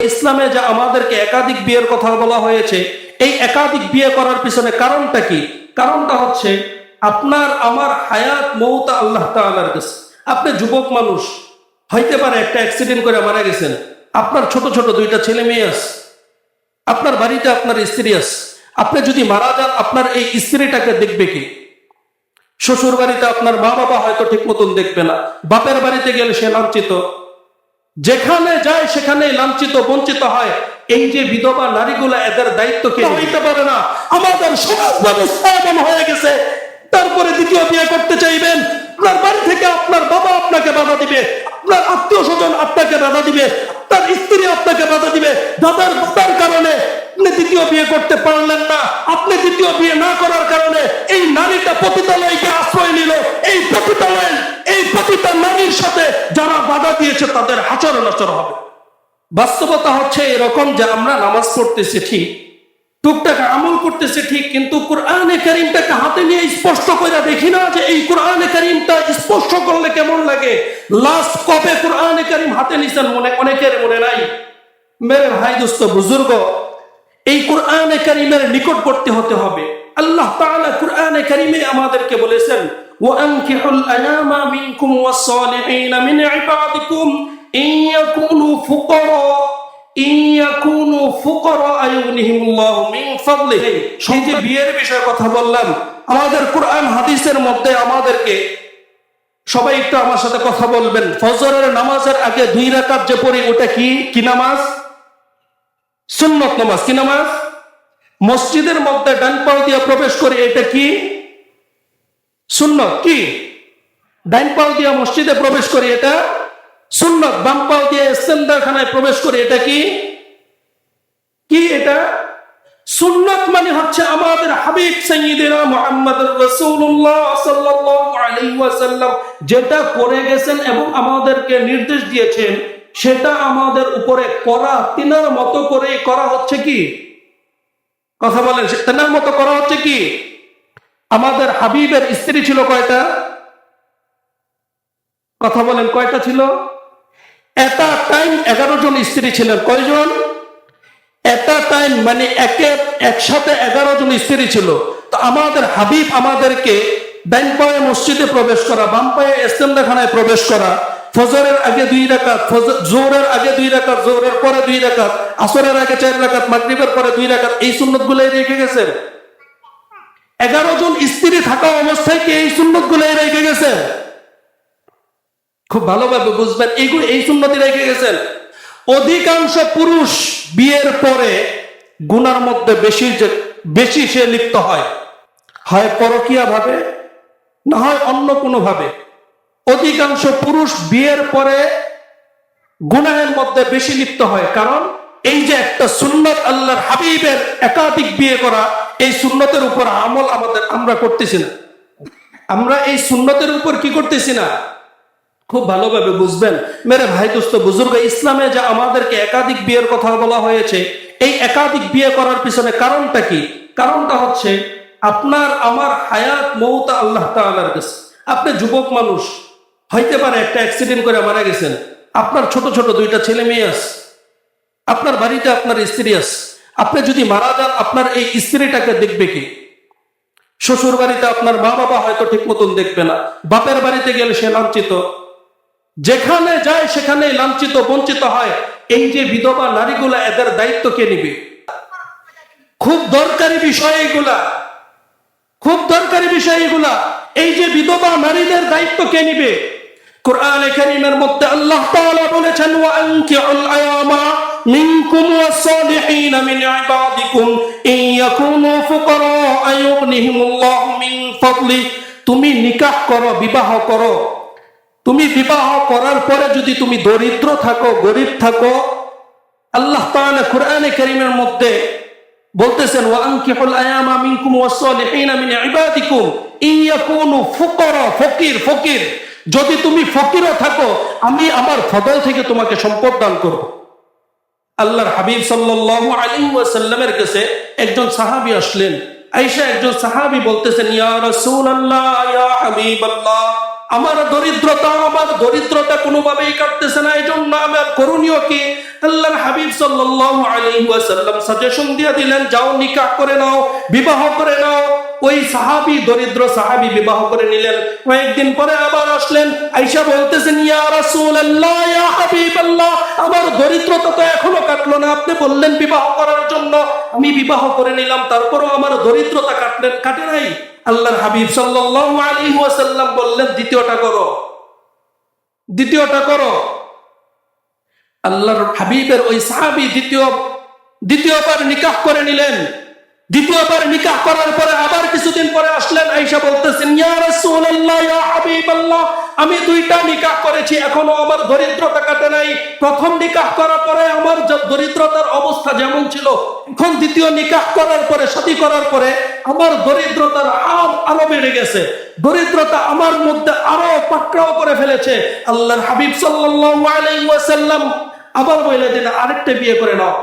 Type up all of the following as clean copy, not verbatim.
ইসলামে যে আমাদেরকে একাধিক বিয়ের কথা বলা হয়েছে, এই একাধিক বিয়ে করার পিছনে কারণটা কি? কারণটা হচ্ছে আপনার আমার হায়াত মৌত আল্লাহ তাআলার কাছে। আপনি যুবক মানুষ, হইতে পারে একটা অ্যাক্সিডেন্ট করে মারা গেছেন, আপনার ছোট ছোট দুইটা ছেলে মেয়ে আছে, আপনার বাড়িতে আপনার স্ত্রী আছে। আপনি যদি মারা যান, আপনার এই স্ত্রীটাকে দেখবে কি? শ্বশুর বাড়িতে আপনার মা বাবা হয়তো ঠিক মতন দেখবে না, বাপের বাড়িতে গেলে সে লাঞ্ছিত, যেখানে যায় সেখানে লাঞ্ছিত বঞ্চিত হয়। এই যে বিধবা নারীগুলা, এদের দায়িত্ব কে হইতে পারে না? আমাদের সমাজ ব্যবস্থা এমন হয়ে গেছে। তারপরে দ্বিতীয় বিয়ে করতে চাইবেন, আপনার বাড়ি থেকে আপনার বাবা আপনাকে বাধা দিবে, আপনার আত্মীয় স্বজন আপনাকে বাধা দিবে, আপনার স্ত্রী আপনাকে বাধা দিবে। দাদার বাধার কারণে আপনি দ্বিতীয় বিয়ে করতে পারলেন না। আপনি দ্বিতীয় বিয়ে না করার কারণে এই নারীটা পতিতালয়কে আশ্রয় নিল। এই পতিতালয়, এই পতিতা নারীর সাথে যারা বাধা দিয়েছে তাদের হাজার নাচর হবে। বাস্তবতা হচ্ছে এরকম যে আমরা নামাজ পড়তেছি ঠিক, টুকটাক আমল করতেছে ঠিক, কিন্তু কোরআনে কারীমটাকে হাতে নিয়ে স্পষ্ট করে দেখি না যে এই কোরআনে কারীমটা স্পর্শ করলে কেমন লাগে। লাস্ট কবে কোরআনে কারীম হাতে নিছেন অনেকের মনে নাই। মেরে ভাই দোস্ত বুজুর্গ, এই কোরআনে কারীমের নিকটবর্তী হতে হবে। আল্লাহ তাআলা কোরআনে কারীমে আমাদেরকে বলেছেন, ওয়ানকিহুল আয়ামা মিনকুম ওয়াস-সালিহিনা মিন ইবাদিকুম ইয়াকুনু ফুকারা সেই যে বিয়ের বিষয়ে কথা বললাম, আমাদের কোরআন হাদিসের মধ্যে আমাদেরকে সবাই একটু আমার সাথে কথা বলবেন। ফজরের নামাজের আগে 2 রাকাত যে পড়ি, ওটা কি নামাজ? সুন্নত নামাজ। কি নামাজ? মসজিদের মধ্যে ডান পাও দিয়ে প্রবেশ করি, এটা কি? সুন্নত। কি? ডান পাও দিয়ে মসজিদে প্রবেশ করি, এটা সুন্নত। বাম পাও দিয়ে ইস্তেঞ্জাখানায় প্রবেশ করি, এটা কি? এটা সুন্নাত। মানে হচ্ছে আমাদের হাবিব সাইয়্যিদুনা মুহাম্মদুর রাসূলুল্লাহ সাল্লাল্লাহু আলাইহি ওয়াসাল্লাম যেটা করে গেছেন এবং আমাদেরকে নির্দেশ দিয়েছেন, সেটা আমাদের উপরে করা। তিনার মতো করে করা হচ্ছে কি? কথা বলেন, তিনার মতো করা হচ্ছে কি? আমাদের হাবিবের স্ত্রী ছিল কয়টা? কথা বলেন, কয়টা ছিল? এটা টাইম 11 জন স্ত্রী ছিলেন। কয়জন? এটা টাইম মানে একসাথে 11 জন স্ত্রী ছিল। তো আমাদের হাবিব আমাদেরকে ডান পায়ে মসজিদে প্রবেশ করা, বাম পায়ে ইস্তেঞ্জাখানায় প্রবেশ করা, ফজরের আগে 2 রাকাত, জোহরের আগে 2 রাকাত, জোহরের পরে 2 রাকাত, আসরের আগে 4 রাকাত, মাগরিবের পরে 2 রাকাত, এই সুন্নতগুলাই রেখে গেছেন। 11 জন স্ত্রী থাকা অবস্থায় কি এই সুন্নতগুলাই রেখে গেছেন? খুব ভালোভাবে বুঝবেন, এই সুন্নতি রেখে গেছেন। অধিকাংশ পুরুষ বিয়ের পরে গুনার মধ্যে বেশি সে লিপ্ত হয় পরকীয়া ভাবে, না হয় অন্য কোনো ভাবে। অধিকাংশ পুরুষ বিয়ের পরে গুনাহের মধ্যে বেশি লিপ্ত হয়। কারণ এই যে একটা সুন্নত, আল্লাহর হাবিবের একাধিক বিয়ে করা, এই সুন্নতের উপর আমল আমরা করতেছি না। আমরা এই সুন্নতের উপর কি করতেছি না? খুব ভালোভাবে বুঝবেন মেরে ভাই দোস্ত বুজুর্গ, ইসলামে যে আমাদেরকে একাধিক বিয়ের কথা বলা হয়েছে, এই একাধিক বিয়ে করার পিছনে কারণটা কি? কারণটা হচ্ছে আপনার আমার হায়াত মৌত আল্লাহ তাআলার কাছে। আপনি যুবক মানুষ, হইতে পারে একটা অ্যাক্সিডেন্ট করে মারা গেছেন, আপনার ছোট ছোট দুইটা ছেলে মেয়ে আছে, আপনার বাড়িতে আপনার স্ত্রী আছে। আপনি যদি মারা যান, আপনার এই স্ত্রীটাকে দেখবে কি? শ্বশুর বাড়িতে আপনার মা বাবা হয়তো ঠিক মতন দেখবে না, বাপের বাড়িতে গেলে সে লাঞ্ছিত, যেখানে যায় সেখানে লাঞ্ছিত বঞ্চিত হয়। এই যে বিধবা নারীগুলা, এদের দায়িত্ব কে নিবে? খুব দরকারি বিষয় এগুলা, খুব দরকারি বিষয় এগুলা। এই যে বিধবা নারীদের দায়িত্ব কে নিবে? কোরআনে কারীমের মধ্যে আল্লাহ তাআলা বলেছেন, ওয়া আনকিহুল আয়ামা মিনকুম ওয়াস-সালিহিনা মিন ইবাদিকুম ইয়াকুনু ফুকারা আয়ুগনিহিমুল্লাহু মিন ফাদলি। তুমি নিকাহ করো, বিবাহ করো। তুমি বিবাহ করার পরে যদি তুমি দরিদ্র থাকো, গরিব থাকো, আল্লাহ তাআলা কোরআনে কারীমের মধ্যে বলতেছেন, ওয়া আনকিহুল আয়ামা মিনকুম ওয়াস-সালিহিনা মিন ইবাদিকুম ইয়াকুনু ফুকারা, ফকির। যদি তুমি ফকিরও থাকো, আমি আমার ফদল থেকে তোমাকে সম্পদ দান করব। আল্লাহর হাবিব সাল্লাল্লাহু আলাইহি ওয়াসাল্লামের কাছে একজন সাহাবী আসলেন। আয়েশা একজন সাহাবী বলতেছেন, ইয়া রাসূলুল্লাহ, ইয়া হাবিবাল্লাহ, আমার দরিদ্রতা কোনোভাবেই কাটতেছে না, এই জন্য আমার করণীয় কি? আল্লাহর হাবিব সাল্লাল্লাহু আলাইহি ওয়াসাল্লাম সাজেশন দিয়ে দিলেন, যাও নিকাহ করে নাও, বিবাহ করে নাও। ওই দরিদ্র সাহাবী বিবাহ করে নিলেন। কয়েকদিন পরে আবার আসলেন, আয়েশা বলতেছেন, ইয়া রাসূলুল্লাহ, ইয়া হাবিবাল্লাহ, আমার দরিদ্রতা তো এখনো কাটলো না, আপনি বললেন বিবাহ করার জন্য, আমি বিবাহ করে নিলাম, তারপরও আমার দরিদ্রতা কাটে নাই। আল্লাহর হাবিব সাল্লাল্লাহু আলাইহি ওয়াসাল্লাম বললেন, দ্বিতীয়টা করো। আল্লাহর হাবিবের ওই সাহাবী দ্বিতীয়বার নিকাহ করে নিলেন। দ্বিতীয়বার নিকাহ করার পরে আবার কিছুদিন পরে আসলেন, আয়েশা বলতেছেন, ইয়া রাসূলুল্লাহ, ইয়া হাবিবাল্লাহ, আমি 2টা নিকাহ করেছি, এখনো আমার দরিদ্রতা কাটে নাই। প্রথম নিকাহ করার পরে আমার দরিদ্রতার অবস্থা যেমন ছিল, এখন দ্বিতীয় নিকাহ করার পরে, শাদী করার পরে আমার দরিদ্রতার আরো বেড়ে গেছে, দরিদ্রতা আমার মধ্যে আরো পাকড়াও করে ফেলেছে। আল্লাহর হাবিব সাল্লাল্লাহু আলাইহি ওয়াসাল্লাম আবার বলে দিলেন, আরেকটা বিয়ে করে নাও।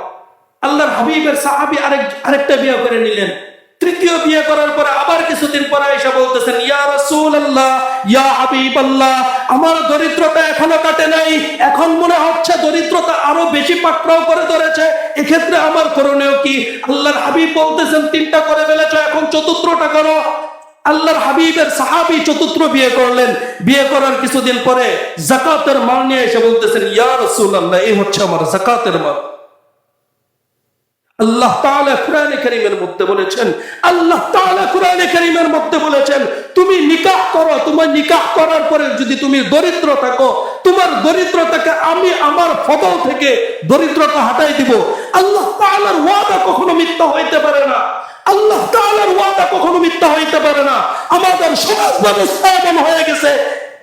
আল্লাহর হাবিবের সাহাবী আরেকটা বিয়ে করে নিলেন। তৃতীয় বিয়ে করার পরে আবার কিছুদিন পরে এসে বলতেছেন, ইয়া রাসূলুল্লাহ, ইয়া হাবিবাল্লাহ, আমার দরিদ্রতা এখনো কাটে নাই, এখন মনে হচ্ছে দরিদ্রতা আরো বেশি পাকড়াও করে ধরেছে, এক্ষেত্রে আমার করণীয় কি? আল্লাহর হাবিব বলতেছেন, 3টা করে ফেলেছো, এখন 4টা করো। আল্লাহর হাবিবের সাহাবী 4th বিয়ে করলেন। বিয়ে করার কিছুদিন পরে যাকাতের মাল নিয়ে এসে বলতেছেন, ইয়া রাসূলুল্লাহ, এই হচ্ছে আমার যাকাতের মাল। আল্লাহ তাআলা কুরআনে কারীমের মধ্যে বলেছেন, তুমি নিকাহ করো, তোমার নিকাহ করার পরে যদি তুমি দরিদ্র থাকো, তোমার দরিদ্রতাকে আমি আমার ফদল থেকে দরিদ্রতা হটাই দিব। আল্লাহ তাআলার ওয়াদা কখনো মিথ্যা হইতে পারে না। আমাদের সমাজ ব্যবস্থা এমন হয়ে গেছে,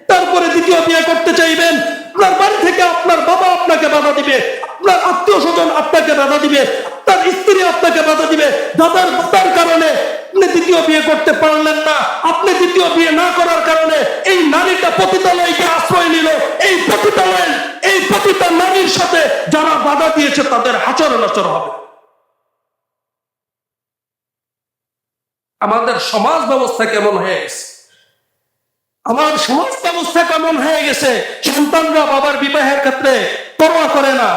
তারপরে দ্বিতীয় বিয়ে করতে চাইবেন, আপনার বাড়ি থেকে আপনার বাবা আপনাকে বাধা দিবে, আপনার আত্মীয় স্বজন আপনাকে বাধা দিবে, আপনার স্ত্রী আপনাকে বাধা দিবে। দাদার কারণে আপনি দ্বিতীয় বিয়ে করতে পারলেন না, আপনি দ্বিতীয় বিয়ে না করার কারণে এই নারীটা পতিতালয়কে আশ্রয় নিল। এই পতিতা নারীর সাথে যারা বাধা দিয়েছে তাদের হাচর নাচর হবে। আমাদের সমাজ ব্যবস্থা কেমন হয়ে গেছে? সন্তানরা বাবার বিবাহের ক্ষেত্রে পরোয়া করে না।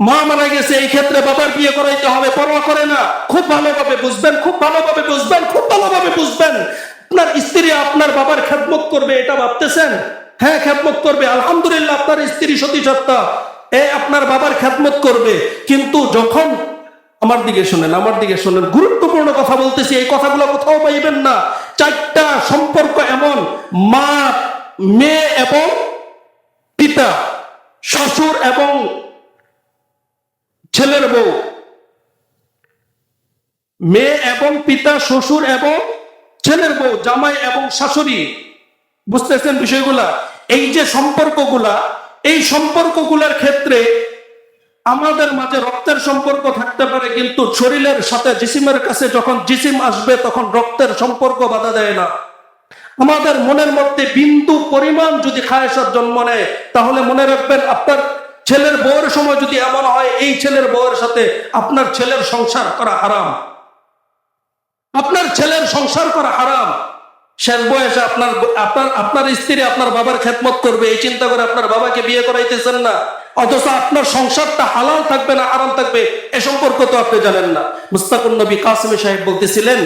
মা মারা গেছে, এই ক্ষেত্রে বাবার বিয়ে করাইতে হবে, পরোয়া করে না। খুব ভালোভাবে বুঝবেন। আপনার স্ত্রী আপনার বাবার খেদমত করবে, এটা ভাবতেছেন? হ্যাঁ, খেদমত করবে, আলহামদুলিল্লাহ, আপনার স্ত্রী সতী সত্তা, আপনার বাবার খেদমত করবে। কিন্তু যখন আমার দিকে শোনেন, গুরুত্বপূর্ণ কথা বলতেছি, এই কথাগুলো কোথাও পাইবেন না। 4টা সম্পর্ক এমন, মা, মেয়ে এবং পিতা, শ্বশুর এবং ছেলের বউ, মেয়ে এবং পিতা, শ্বশুর এবং ছেলের বউ, জামাই এবং শাশুড়ি। বুঝতেছেন বিষয়গুলা? এই যে সম্পর্কগুলা, এই সম্পর্কগুলোর ক্ষেত্রে আমাদের মাঝে রক্তের সম্পর্ক থাকতে পারে, কিন্তু শরীরের সাথে জিসিমের কাছে যখন জিসিম আসবে তখন রক্তের সম্পর্ক বাধা দেয় না। আমাদের মনের মধ্যে বিন্দু পরিমাণ যদি খায়েশাত জন্ম নেয়, তাহলে মনে রাখবেন, আপনার ছেলের বউয়ের সময় যদি এমন হয়, এই ছেলের বউয়ের সাথে আপনার ছেলের সংসার করা হারাম। শেষ বয়সে আপনার স্ত্রী আপনার বাবার খেদমত করবে, এই চিন্তা করে আপনার বাবাকে বিয়ে করাইতেছেন না, অথচ আপনার সংসারটা হালাল থাকবে না হারাম থাকবে এ সম্পর্ক তো আপনি জানেন না। মুস্তাকুন নবী কাসেমী সাহেব বলতেছিলেন,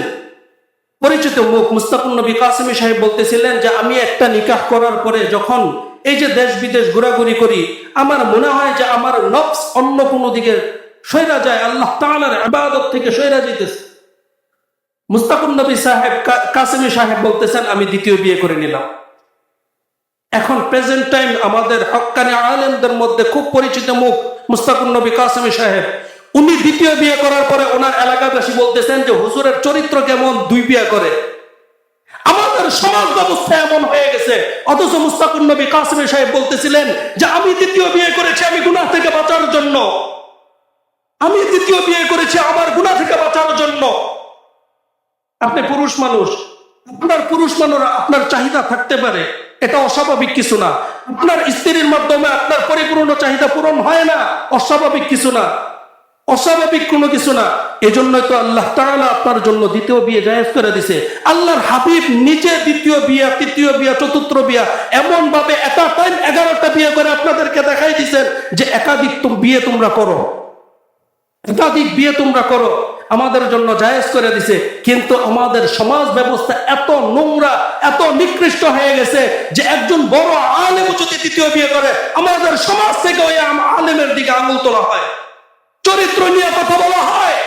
পরিচিত মুখ, মুস্তাকুন নবী কাসেমী সাহেব বলতেছিলেন যে, আমি একটা নিকাহ করার পরে যখন এই যে দেশ বিদেশ ঘোরাঘুরি করি, আমার মনে হয় যে আমার নফস অন্য কোনো দিকে সইরা যায়, আল্লাহ তাআলার ইবাদত থেকে সইরা যাইতেছে। মুস্তাকুন নবী কাসেমী সাহেব বলতেছেন, আমি দ্বিতীয় বিয়ে করে নিলাম। এখন প্রেজেন্ট টাইম আমাদের হক্কানি আলেমদের মধ্যে খুব পরিচিত মুখ মুস্তাকুন নবী কাসেমী সাহেব। উনি দ্বিতীয় বিয়ে করার পরে ওনার এলাকাবাসী বলতেছেন যে, হুজুরের চরিত্র কেমন, 2 বিয়ে করে। আমাদের সমাজ ব্যবস্থা এমন হয়ে গেছে, অথচ মুস্তাকুন নবী কাসেমী সাহেব বলতেছিলেন যে, আমি দ্বিতীয় বিয়ে করেছি আমি গুনাহ থেকে বাঁচার জন্য, আমার গুনাহ থেকে বাঁচার জন্য। আপনি পুরুষ মানুষ, আপনার চাহিদা থাকতে পারে, এটা অস্বাভাবিক কিছু না। আপনার স্ত্রীর মাধ্যমে আপনার পরিপূর্ণ চাহিদা পূরণ হয় না, অস্বাভাবিক কিছু না। অস্বাভাবিক কোনো কিছু না। এজন্যই তো আল্লাহ তাআলা আপনার জন্য দ্বিতীয় বিয়ে জায়েজ করে দিছে। আল্লাহর হাবিব নিজে দ্বিতীয় বিয়া, তৃতীয় বিয়া, চতুর্থ বিয়া এমন ভাবে একটা টাইম 11টা বিয়ে করে আপনাদেরকে দেখাই দিছেন যে একাধিক বিয়ে তোমরা করো, একাধিক বিয়ে তোমরা করো, আমাদের জন্য জায়েজ করে দিছে। কিন্তু আমাদের সমাজ ব্যবস্থা এত নোংরা, এত নিকৃষ্ট হয়ে গেছে যে একজন বড় আলেম যদি দ্বিতীয় বিয়ে করে আমাদের সমাজ থেকে ওই আলেমের দিকে আঙুল তোলা হয়, চরিত্র নিয়ে কথা বলা হয়।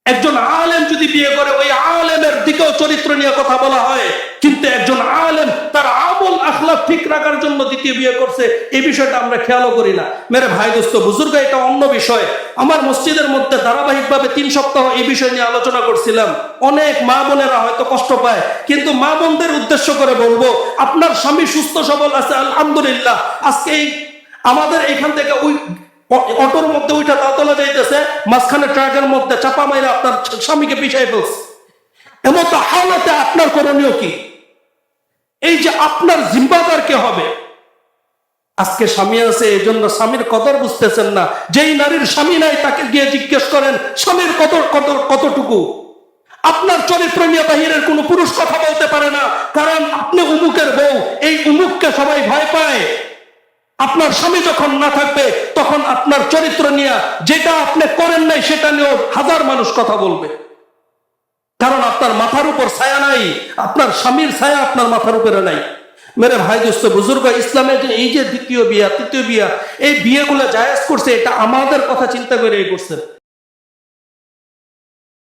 একজন আলেম যদি বিয়ে করে ওই আলেমের দিকেও চরিত্র নিয়ে কথা বলা হয়। কিন্তু একজন আলেম তার আমল আখলাক ঠিক রাখার জন্য দ্বিতীয় বিয়ে করছে, এই বিষয়টা আমরা খেয়ালও করি না। মেরে ভাই দোস্ত বুজুর্গ, এটা অন্য বিষয়। আমার মসজিদের মধ্যে ধারাবাহিকভাবে 3 সপ্তাহ এই বিষয় নিয়ে আলোচনা করছিলাম। অনেক মা বোনেরা হয়তো কষ্ট পায়, কিন্তু মা বোনদের উদ্দেশ্য করে বলবো, আপনার স্বামী সুস্থ সবল আছে আলহামদুলিল্লাহ। আজকে আমাদের এখান থেকে ওই অটোর মধ্যে ওইটা তালতলা যাইতেছে, মাঝখানে ট্রাকের মধ্যে চাপা মাইরা আপনার স্বামীকে পিছাই ফেলছে। এমন তো হালতে আপনার করণীয় কি? এই যে আপনার জিম্মাদার কে হবে? আজকে স্বামী আছে এই জন্য স্বামীর কদর বুঝতেছেন না। যেই নারীর স্বামী নাই তাকে গিয়ে জিজ্ঞেস করেন স্বামীর কদর কতটুকু। আপনার চরিত্র নিয়ে বাহিরের কোন পুরুষ কথা বলতে পারে না, কারণ আপনি উমুকের বউ, এই উমুককে সবাই ভয় পায়। আপনার স্বামী যখন না থাকবে তখন আপনার চরিত্র নিয়ে, যেটা আপনি করেন নাই সেটা নিয়েও 1000 মানুষ কথা বলবে, কারণ আপনার মাথার উপর ছায়া নাই, আপনার স্বামীর ছায়া আপনার মাথার উপরে নাই। মেরে ভাই দোস্ত বুজুর্গ, ইসলামের যে এই যে দ্বিতীয় বিয়া, তৃতীয় বিয়া, এই বিয়েগুলো জায়েজ করছে, এটা আমাদের কথা চিন্তা করে করছে।